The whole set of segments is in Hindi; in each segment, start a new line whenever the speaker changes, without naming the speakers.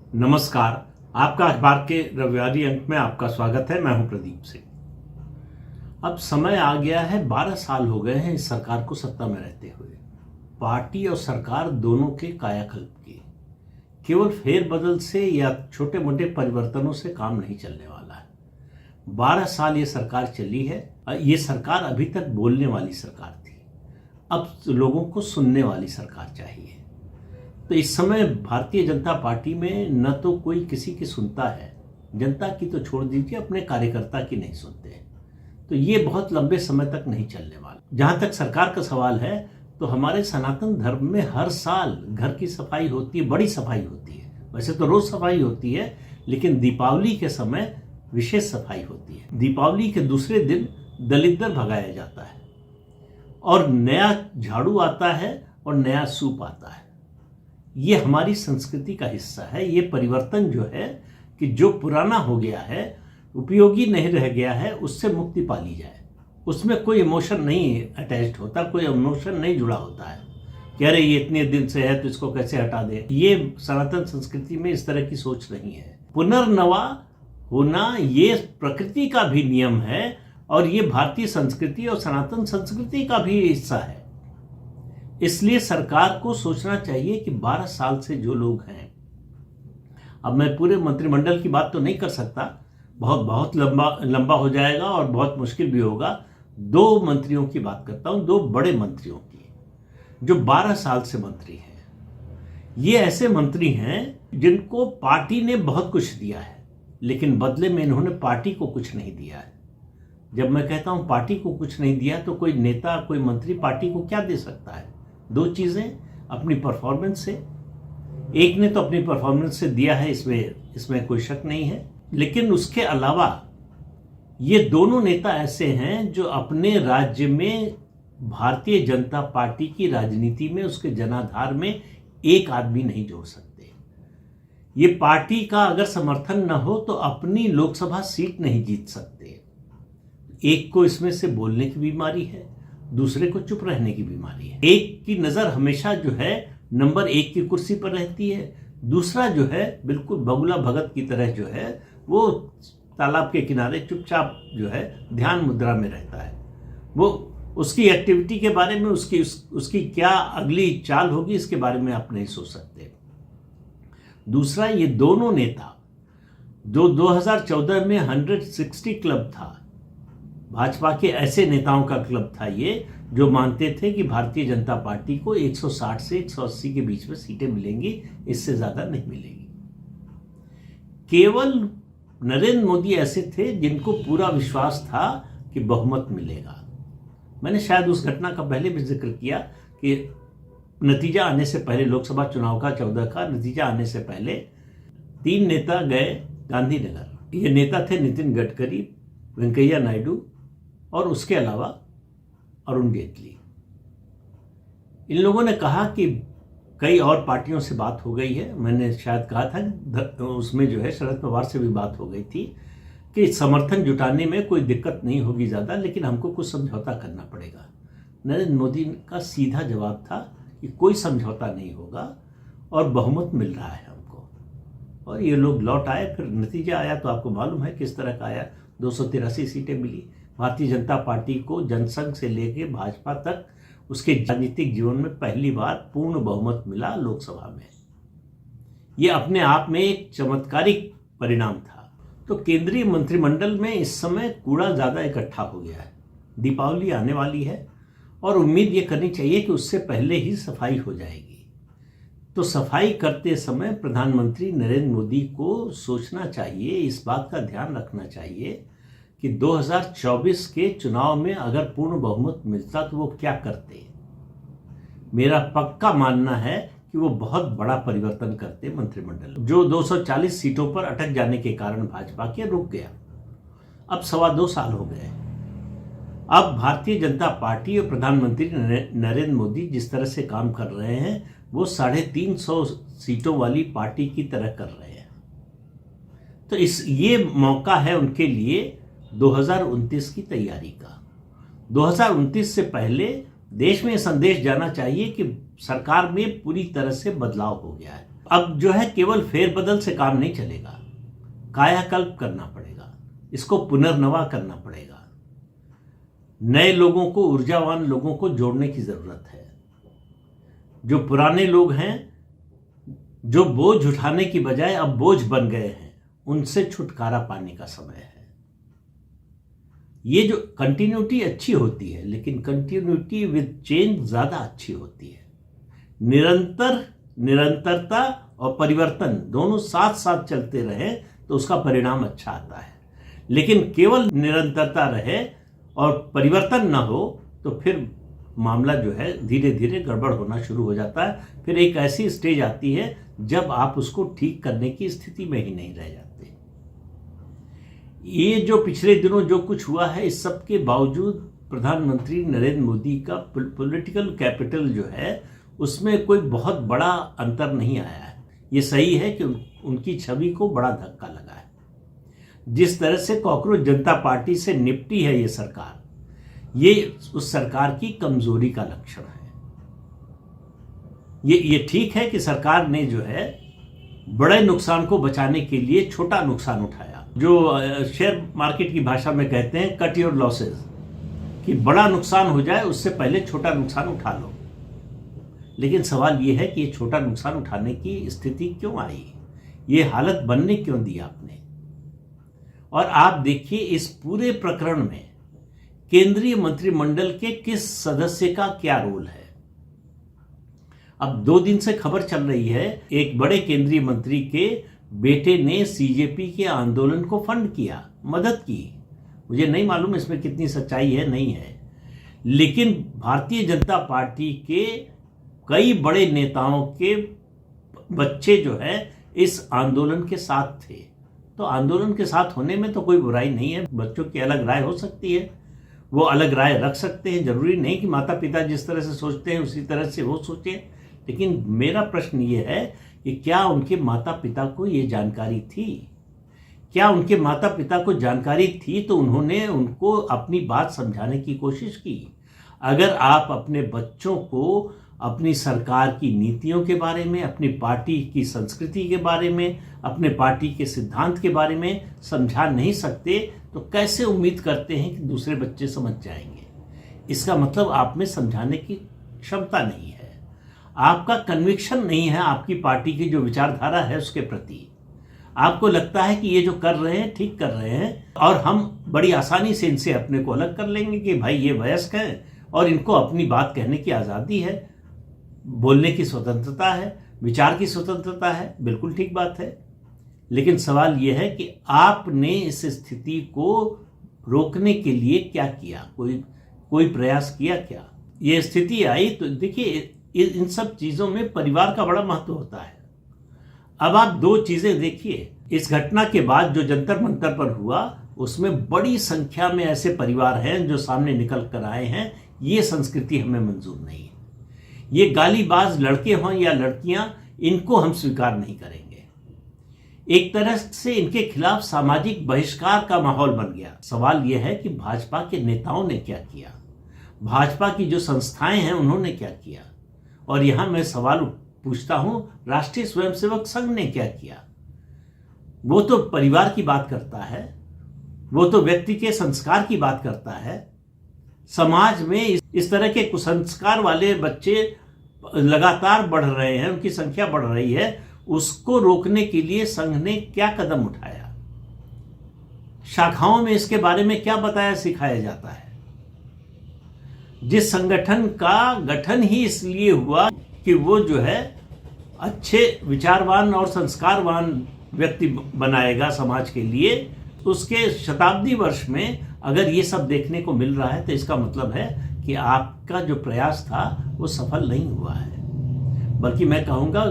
नमस्कार। आपका अखबार के रविवारी अंक में आपका स्वागत है। मैं हूं प्रदीप सिंह। अब समय आ गया है, 12 साल हो गए हैं इस सरकार को सत्ता में रहते हुए। पार्टी और सरकार दोनों के कायाकल्प के केवल फेरबदल से या छोटे मोटे परिवर्तनों से काम नहीं चलने वाला है। 12 साल ये सरकार चली है। ये सरकार अभी तक बोलने वाली सरकार थी, अब लोगों को सुनने वाली सरकार चाहिए। तो इस समय भारतीय जनता पार्टी में न तो कोई किसी की सुनता है, जनता की तो छोड़ दीजिए, अपने कार्यकर्ता की नहीं सुनते हैं। तो ये बहुत लंबे समय तक नहीं चलने वाला। जहां तक सरकार का सवाल है, तो हमारे सनातन धर्म में हर साल घर की सफाई होती है, बड़ी सफाई होती है। वैसे तो रोज सफाई होती है, लेकिन दीपावली के समय विशेष सफाई होती है। दीपावली के दूसरे दिन दलिद्दर भगाया जाता है और नया झाड़ू आता है और नया सूप आता है। ये हमारी संस्कृति का हिस्सा है। ये परिवर्तन जो है कि जो पुराना हो गया है, उपयोगी नहीं रह गया है, उससे मुक्ति पा ली जाए। उसमें कोई इमोशन नहीं अटैच्ड होता, कोई इमोशन नहीं जुड़ा होता है कि अरे ये इतने दिन से है तो इसको कैसे हटा दे। ये सनातन संस्कृति में इस तरह की सोच नहीं है। पुनर्नवा होना ये प्रकृति का भी नियम है और ये भारतीय संस्कृति और सनातन संस्कृति का भी हिस्सा है। इसलिए सरकार को सोचना चाहिए कि 12 साल से जो लोग हैं, अब मैं पूरे मंत्रिमंडल की बात तो नहीं कर सकता, बहुत लंबा हो जाएगा और बहुत मुश्किल भी होगा। 2 मंत्रियों की बात करता हूं, 2 बड़े मंत्रियों की जो 12 साल से मंत्री हैं। ये ऐसे मंत्री हैं जिनको पार्टी ने बहुत कुछ दिया है, लेकिन बदले में इन्होंने पार्टी को कुछ नहीं दिया है। जब मैं कहता हूं पार्टी को कुछ नहीं दिया, तो कोई नेता, कोई मंत्री पार्टी को क्या दे सकता है? 2 चीजें, अपनी परफॉर्मेंस से। एक ने तो अपनी परफॉर्मेंस से दिया है, इसमें कोई शक नहीं है, लेकिन उसके अलावा ये दोनों नेता ऐसे हैं जो अपने राज्य में भारतीय जनता पार्टी की राजनीति में, उसके जनाधार में एक आदमी नहीं जोड़ सकते। ये पार्टी का अगर समर्थन न हो तो अपनी लोकसभा सीट नहीं जीत सकते। एक को इसमें से बोलने की बीमारी है, दूसरे को चुप रहने की बीमारी है। एक की नजर हमेशा जो है नंबर 1 की कुर्सी पर रहती है, दूसरा जो है बिल्कुल बगुला भगत की तरह जो है वो तालाब के किनारे चुपचाप जो है ध्यान मुद्रा में रहता है। वो उसकी एक्टिविटी के बारे में, उसकी क्या अगली चाल होगी, इसके बारे में आप नहीं सोच सकते। दूसरा, ये दोनों नेता जो 2014 में 160 क्लब था, भाजपा के ऐसे नेताओं का क्लब था ये, जो मानते थे कि भारतीय जनता पार्टी को 160 से 180 के बीच में सीटें मिलेंगी, इससे ज्यादा नहीं मिलेगी। केवल नरेंद्र मोदी ऐसे थे जिनको पूरा विश्वास था कि बहुमत मिलेगा। मैंने शायद उस घटना का पहले भी जिक्र किया कि नतीजा आने से पहले, लोकसभा चुनाव का 14 का नतीजा आने से पहले 3 नेता गए गांधीनगर। ये नेता थे नितिन गडकरी, वेंकैया नायडू और उसके अलावा अरुण जेटली। इन लोगों ने कहा कि कई और पार्टियों से बात हो गई है, मैंने शायद कहा था उसमें जो है शरद पवार से भी बात हो गई थी कि समर्थन जुटाने में कोई दिक्कत नहीं होगी ज़्यादा, लेकिन हमको कुछ समझौता करना पड़ेगा। नरेंद्र मोदी का सीधा जवाब था कि कोई समझौता नहीं होगा और बहुमत मिल रहा है हमको। और ये लोग लौट आए। फिर नतीजा आया तो आपको मालूम है किस तरह का आया। 283 सीटें मिली। भारतीय जनता पार्टी को जनसंघ से लेकर भाजपा तक उसके राजनीतिक जीवन में पहली बार पूर्ण बहुमत मिला लोकसभा में। यह अपने आप में एक चमत्कारिक परिणाम था। तो केंद्रीय मंत्रिमंडल में इस समय कूड़ा ज्यादा इकट्ठा हो गया है। दीपावली आने वाली है और उम्मीद ये करनी चाहिए कि उससे पहले ही सफाई हो जाएगी। तो सफाई करते समय प्रधानमंत्री नरेंद्र मोदी को सोचना चाहिए, इस बात का ध्यान रखना चाहिए कि 2024 के चुनाव में अगर पूर्ण बहुमत मिलता तो वो क्या करते। मेरा पक्का मानना है कि वो बहुत बड़ा परिवर्तन करते मंत्रिमंडल, जो 240 सीटों पर अटक जाने के कारण भाजपा के रुक गया। अब 2.25 साल हो गए। अब भारतीय जनता पार्टी और प्रधानमंत्री नरेंद्र मोदी जिस तरह से काम कर रहे हैं, वो 350 सीटों वाली पार्टी की तरह कर रहे हैं। तो ये मौका है उनके लिए 2029 की तैयारी का। 2029 से पहले देश में संदेश जाना चाहिए कि सरकार में पूरी तरह से बदलाव हो गया है। अब जो है केवल फेरबदल से काम नहीं चलेगा, कायाकल्प करना पड़ेगा, इसको पुनर्नवा करना पड़ेगा। नए लोगों को, ऊर्जावान लोगों को जोड़ने की जरूरत है। जो पुराने लोग हैं, जो बोझ उठाने की बजाय अब बोझ बन गए हैं, उनसे छुटकारा पाने का समय है। ये जो कंटिन्यूटी अच्छी होती है, लेकिन कंटिन्यूटी विद चेंज ज्यादा अच्छी होती है। निरंतरता और परिवर्तन दोनों साथ साथ चलते रहे तो उसका परिणाम अच्छा आता है। लेकिन केवल निरंतरता रहे और परिवर्तन ना हो तो फिर मामला जो है धीरे धीरे गड़बड़ होना शुरू हो जाता है। फिर एक ऐसी स्टेज आती है जब आप उसको ठीक करने की स्थिति में ही नहीं रह जाते। ये जो पिछले दिनों जो कुछ हुआ है, इस सब के बावजूद प्रधानमंत्री नरेंद्र मोदी का पॉलिटिकल कैपिटल जो है उसमें कोई बहुत बड़ा अंतर नहीं आया है। ये सही है कि उनकी छवि को बड़ा धक्का लगा है। जिस तरह से कॉकरोच जनता पार्टी से निपटी है ये सरकार, ये उस सरकार की कमजोरी का लक्षण है। ये ठीक है कि सरकार ने जो है बड़े नुकसान को बचाने के लिए छोटा नुकसान उठाया, जो शेयर मार्केट की भाषा में कहते हैं कट योर लॉसेस, कि बड़ा नुकसान हो जाए उससे पहले छोटा नुकसान उठा लो। लेकिन सवाल यह है कि ये छोटा नुकसान उठाने की स्थिति क्यों आई, ये हालत बनने क्यों दी आपने। और आप देखिए इस पूरे प्रकरण में केंद्रीय मंत्रिमंडल के किस सदस्य का क्या रोल है। अब 2 दिन से खबर चल रही है, एक बड़े केंद्रीय मंत्री के बेटे ने सीजेपी के आंदोलन को फंड किया, मदद की। मुझे नहीं मालूम इसमें कितनी सच्चाई है, नहीं है, लेकिन भारतीय जनता पार्टी के कई बड़े नेताओं के बच्चे जो है इस आंदोलन के साथ थे। तो आंदोलन के साथ होने में तो कोई बुराई नहीं है। बच्चों की अलग राय हो सकती है, वो अलग राय रख सकते हैं। जरूरी नहीं कि माता पिता जिस तरह से सोचते हैं उसी तरह से वो सोचें। लेकिन मेरा प्रश्न ये है कि क्या उनके माता पिता को ये जानकारी थी? क्या उनके माता पिता को जानकारी थी तो उन्होंने उनको अपनी बात समझाने की कोशिश की? अगर आप अपने बच्चों को अपनी सरकार की नीतियों के बारे में, अपनी पार्टी की संस्कृति के बारे में, अपने पार्टी के सिद्धांत के बारे में समझा नहीं सकते तो कैसे उम्मीद करते हैं कि दूसरे बच्चे समझ जाएंगे? इसका मतलब आप में समझाने की क्षमता नहीं है, आपका कन्विक्शन नहीं है आपकी पार्टी की जो विचारधारा है उसके प्रति। आपको लगता है कि ये जो कर रहे हैं ठीक कर रहे हैं और हम बड़ी आसानी से इनसे अपने को अलग कर लेंगे कि भाई ये वयस्क है और इनको अपनी बात कहने की आज़ादी है, बोलने की स्वतंत्रता है, विचार की स्वतंत्रता है। बिल्कुल ठीक बात है। लेकिन सवाल यह है कि आपने इस स्थिति को रोकने के लिए क्या किया? कोई प्रयास किया क्या? ये स्थिति आई तो देखिए इन सब चीजों में परिवार का बड़ा महत्व होता है। अब आप 2 चीजें देखिए, इस घटना के बाद जो जंतर मंतर पर हुआ उसमें बड़ी संख्या में ऐसे परिवार हैं जो सामने निकल कर आए हैं, ये संस्कृति हमें मंजूर नहीं है, ये गालीबाज लड़के हों या लड़कियां, इनको हम स्वीकार नहीं करेंगे। एक तरह से इनके खिलाफ सामाजिक बहिष्कार का माहौल बन गया। सवाल यह है कि भाजपा के नेताओं ने क्या किया, भाजपा की जो संस्थाएं हैं उन्होंने क्या किया, और यहां मैं सवाल पूछता हूं राष्ट्रीय स्वयंसेवक संघ ने क्या किया? वो तो परिवार की बात करता है, वो तो व्यक्ति के संस्कार की बात करता है। समाज में इस तरह के कुसंस्कार वाले बच्चे लगातार बढ़ रहे हैं, उनकी संख्या बढ़ रही है, उसको रोकने के लिए संघ ने क्या कदम उठाया? शाखाओं में इसके बारे में क्या बताया सिखाया जाता है? जिस संगठन का गठन ही इसलिए हुआ कि वो जो है अच्छे विचारवान और संस्कारवान व्यक्ति बनाएगा समाज के लिए, उसके शताब्दी वर्ष में अगर ये सब देखने को मिल रहा है तो इसका मतलब है कि आपका जो प्रयास था वो सफल नहीं हुआ है, बल्कि मैं कहूंगा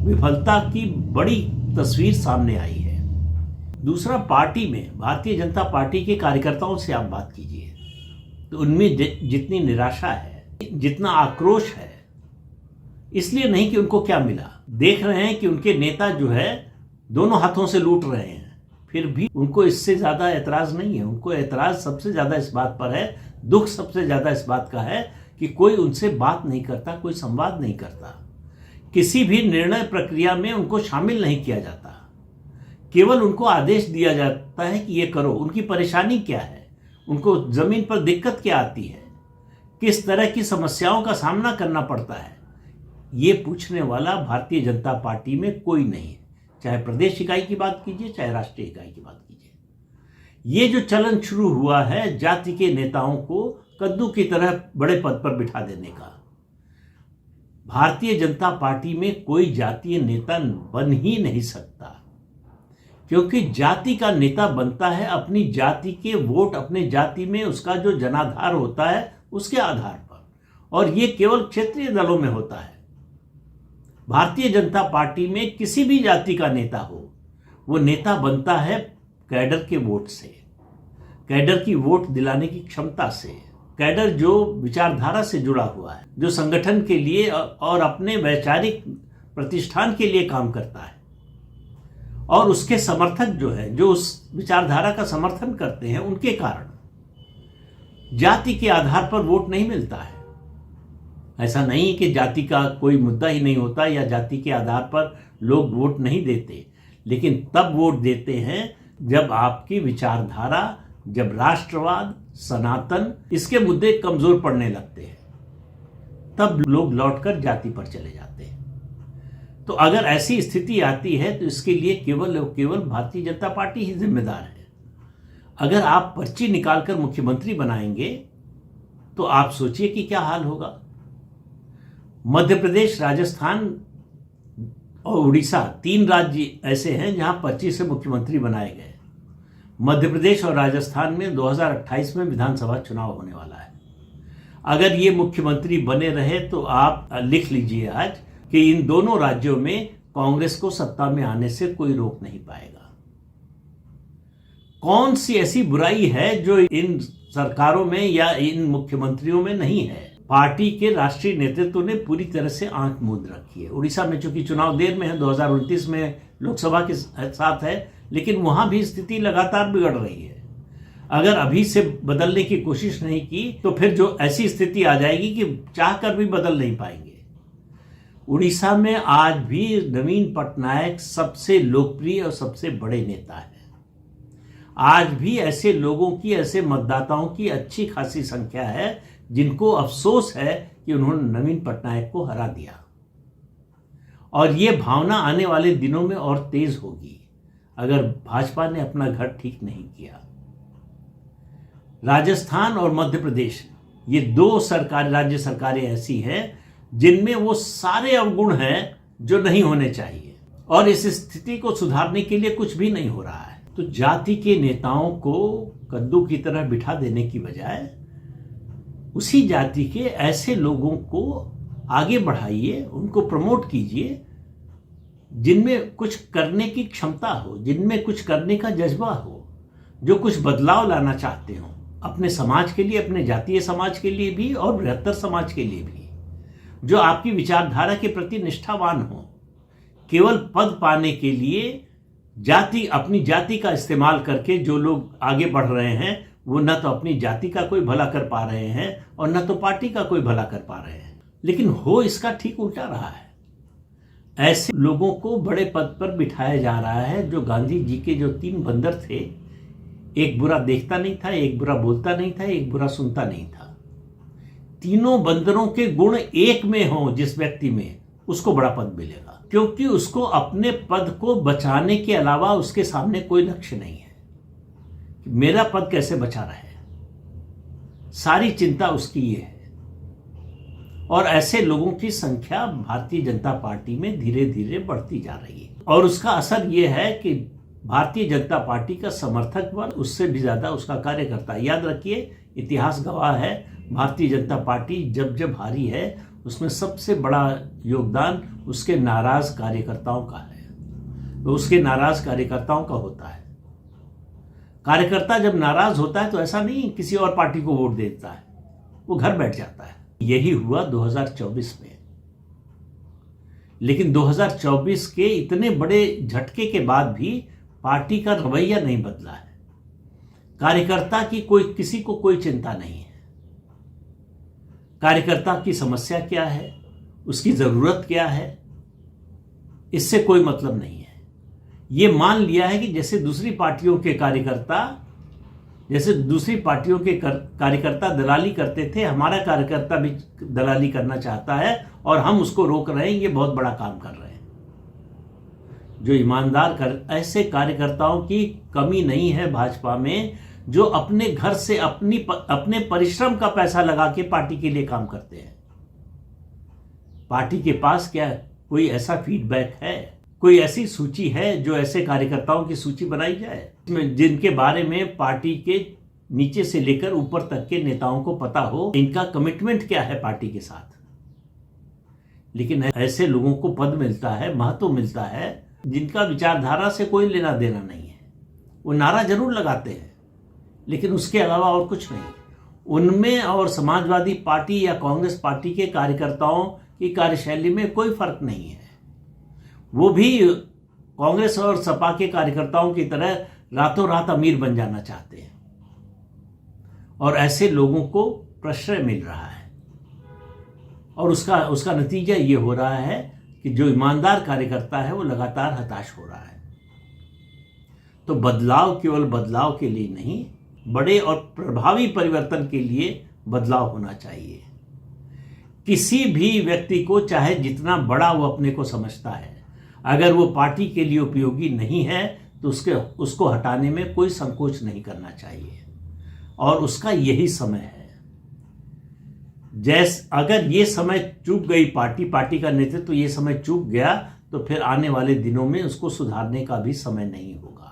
विफलता की बड़ी तस्वीर सामने आई है। दूसरा, पार्टी में भारतीय जनता पार्टी के कार्यकर्ताओं से आप बात कीजिए तो उनमें जितनी निराशा है, जितना आक्रोश है, इसलिए नहीं कि उनको क्या मिला, देख रहे हैं कि उनके नेता जो है दोनों हाथों से लूट रहे हैं, फिर भी उनको इससे ज्यादा ऐतराज नहीं है। उनको ऐतराज सबसे ज्यादा इस बात पर है, दुख सबसे ज्यादा इस बात का है कि कोई उनसे बात नहीं करता, कोई संवाद नहीं करता। किसी भी निर्णय प्रक्रिया में उनको शामिल नहीं किया जाता। केवल उनको आदेश दिया जाता है कि ये करो। उनकी परेशानी क्या है, उनको जमीन पर दिक्कत क्या आती है, किस तरह की समस्याओं का सामना करना पड़ता है, ये पूछने वाला भारतीय जनता पार्टी में कोई नहीं है। चाहे प्रदेश इकाई की बात कीजिए, चाहे राष्ट्रीय इकाई की बात कीजिए। ये जो चलन शुरू हुआ है जाति के नेताओं को कद्दू की तरह बड़े पद पर बिठा देने का, भारतीय जनता पार्टी में कोई जातीय नेता बन ही नहीं सकता। क्योंकि जाति का नेता बनता है अपनी जाति के वोट, अपने जाति में उसका जो जनाधार होता है उसके आधार पर, और ये केवल क्षेत्रीय दलों में होता है। भारतीय जनता पार्टी में किसी भी जाति का नेता हो, वो नेता बनता है कैडर के वोट से, कैडर की वोट दिलाने की क्षमता से। कैडर जो विचारधारा से जुड़ा हुआ है, जो संगठन के लिए और अपने वैचारिक प्रतिष्ठान के लिए काम करता है, और उसके समर्थक जो है, जो उस विचारधारा का समर्थन करते हैं, उनके कारण जाति के आधार पर वोट नहीं मिलता है। ऐसा नहीं कि जाति का कोई मुद्दा ही नहीं होता या जाति के आधार पर लोग वोट नहीं देते, लेकिन तब वोट देते हैं जब आपकी विचारधारा, जब राष्ट्रवाद, सनातन, इसके मुद्दे कमजोर पड़ने लगते हैं, तब लोग लौटकर जाति पर चले जाते हैं। तो अगर ऐसी स्थिति आती है तो इसके लिए केवल और केवल भारतीय जनता पार्टी ही जिम्मेदार है। अगर आप पर्ची निकालकर मुख्यमंत्री बनाएंगे तो आप सोचिए कि क्या हाल होगा। मध्य प्रदेश, राजस्थान और उड़ीसा, 3 राज्य ऐसे हैं जहां पर्ची से मुख्यमंत्री बनाए गए। मध्य प्रदेश और राजस्थान में 2028 में विधानसभा चुनाव होने वाला है। अगर ये मुख्यमंत्री बने रहे तो आप लिख लीजिए आज कि इन दोनों राज्यों में कांग्रेस को सत्ता में आने से कोई रोक नहीं पाएगा। कौन सी ऐसी बुराई है जो इन सरकारों में या इन मुख्यमंत्रियों में नहीं है? पार्टी के राष्ट्रीय नेतृत्व ने पूरी तरह से आंख मूंद रखी है। उड़ीसा में चूंकि चुनाव देर में है, 2029 में लोकसभा के साथ है, लेकिन वहां भी स्थिति लगातार बिगड़ रही है। अगर अभी से बदलने की कोशिश नहीं की तो फिर जो ऐसी स्थिति आ जाएगी कि चाहकर भी बदल नहीं पाएंगे। उड़ीसा में आज भी नवीन पटनायक सबसे लोकप्रिय और सबसे बड़े नेता है। आज भी ऐसे लोगों की, ऐसे मतदाताओं की अच्छी खासी संख्या है जिनको अफसोस है कि उन्होंने नवीन पटनायक को हरा दिया, और यह भावना आने वाले दिनों में और तेज होगी अगर भाजपा ने अपना घर ठीक नहीं किया। राजस्थान और मध्य प्रदेश, ये 2 राज्य सरकारें ऐसी हैं जिनमें वो सारे अवगुण हैं जो नहीं होने चाहिए, और इस स्थिति को सुधारने के लिए कुछ भी नहीं हो रहा है। तो जाति के नेताओं को कद्दू की तरह बिठा देने की बजाय उसी जाति के ऐसे लोगों को आगे बढ़ाइए, उनको प्रमोट कीजिए जिनमें कुछ करने की क्षमता हो, जिनमें कुछ करने का जज्बा हो, जो कुछ बदलाव लाना चाहते हो अपने समाज के लिए, अपने जातीय समाज के लिए भी और बृहत्तर समाज के लिए भी, जो आपकी विचारधारा के प्रति निष्ठावान हो। केवल पद पाने के लिए अपनी जाति का इस्तेमाल करके जो लोग आगे बढ़ रहे हैं वो न तो अपनी जाति का कोई भला कर पा रहे हैं और न तो पार्टी का कोई भला कर पा रहे हैं, लेकिन हो इसका ठीक उल्टा रहा है। ऐसे लोगों को बड़े पद पर बिठाया जा रहा है जो गांधी जी के जो 3 बंदर थे, एक बुरा देखता नहीं था, एक बुरा बोलता नहीं था, एक बुरा सुनता नहीं था। तीनों बंदरों के गुण एक में हो जिस व्यक्ति में, उसको बड़ा पद मिलेगा, क्योंकि उसको अपने पद को बचाने के अलावा उसके सामने कोई लक्ष्य नहीं है कि मेरा पद कैसे बचा रहे। सारी चिंता उसकी ये है, और ऐसे लोगों की संख्या भारतीय जनता पार्टी में धीरे धीरे बढ़ती जा रही है, और उसका असर ये है कि भारतीय जनता पार्टी का समर्थक वर्ग उससे भी ज्यादा उसका कार्यकर्ता। याद रखिए, इतिहास गवाह है, भारतीय जनता पार्टी जब जब हारी है उसमें सबसे बड़ा योगदान उसके नाराज कार्यकर्ताओं का है, तो उसके नाराज कार्यकर्ताओं का होता है। कार्यकर्ता जब नाराज होता है तो ऐसा नहीं किसी और पार्टी को वोट देता है, वो घर बैठ जाता है। यही हुआ 2024 में, लेकिन 2024 के इतने बड़े झटके के बाद भी पार्टी का रवैया नहीं बदला है। कार्यकर्ता की किसी को कोई चिंता नहीं है। कार्यकर्ता की समस्या क्या है, उसकी जरूरत क्या है, इससे कोई मतलब नहीं है। ये मान लिया है कि जैसे दूसरी पार्टियों के कार्यकर्ता दलाली करते थे, हमारा कार्यकर्ता भी दलाली करना चाहता है और हम उसको रोक रहे हैं। ये बहुत बड़ा काम कर रहे हैं। जो ईमानदार ऐसे कार्यकर्ताओं की कमी नहीं है भाजपा में, जो अपने घर से अपने परिश्रम का पैसा लगा के पार्टी के लिए काम करते हैं। पार्टी के पास क्या कोई ऐसा फीडबैक है, कोई ऐसी सूची है जो ऐसे कार्यकर्ताओं की सूची बनाई जाए जिनके बारे में पार्टी के नीचे से लेकर ऊपर तक के नेताओं को पता हो इनका कमिटमेंट क्या है पार्टी के साथ। लेकिन ऐसे लोगों को पद मिलता है, महत्व मिलता है, जिनका विचारधारा से कोई लेना देना नहीं है। वो नारा जरूर लगाते हैं लेकिन उसके अलावा और कुछ नहीं। उनमें और समाजवादी पार्टी या कांग्रेस पार्टी के कार्यकर्ताओं की कार्यशैली में कोई फर्क नहीं है। वो भी कांग्रेस और सपा के कार्यकर्ताओं की तरह रातों रात अमीर बन जाना चाहते हैं और ऐसे लोगों को प्रश्रय मिल रहा है और उसका नतीजा ये हो रहा है कि जो ईमानदार कार्यकर्ता है वो लगातार हताश हो रहा है। तो बदलाव केवल बदलाव के लिए नहीं, बड़े और प्रभावी परिवर्तन के लिए बदलाव होना चाहिए। किसी भी व्यक्ति को, चाहे जितना बड़ा वो अपने को समझता है, अगर वो पार्टी के लिए उपयोगी नहीं है तो उसको हटाने में कोई संकोच नहीं करना चाहिए और उसका यही समय है। अगर ये समय चूक गई पार्टी का नेतृत्व ये समय चूक गया तो फिर आने वाले दिनों में उसको सुधारने का भी समय नहीं होगा।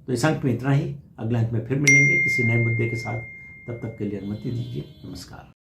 तो इस अंक में इतना ही। अगले अंक में फिर मिलेंगे किसी नए मुद्दे के साथ। तब तक के लिए अनुमति दीजिए। नमस्कार।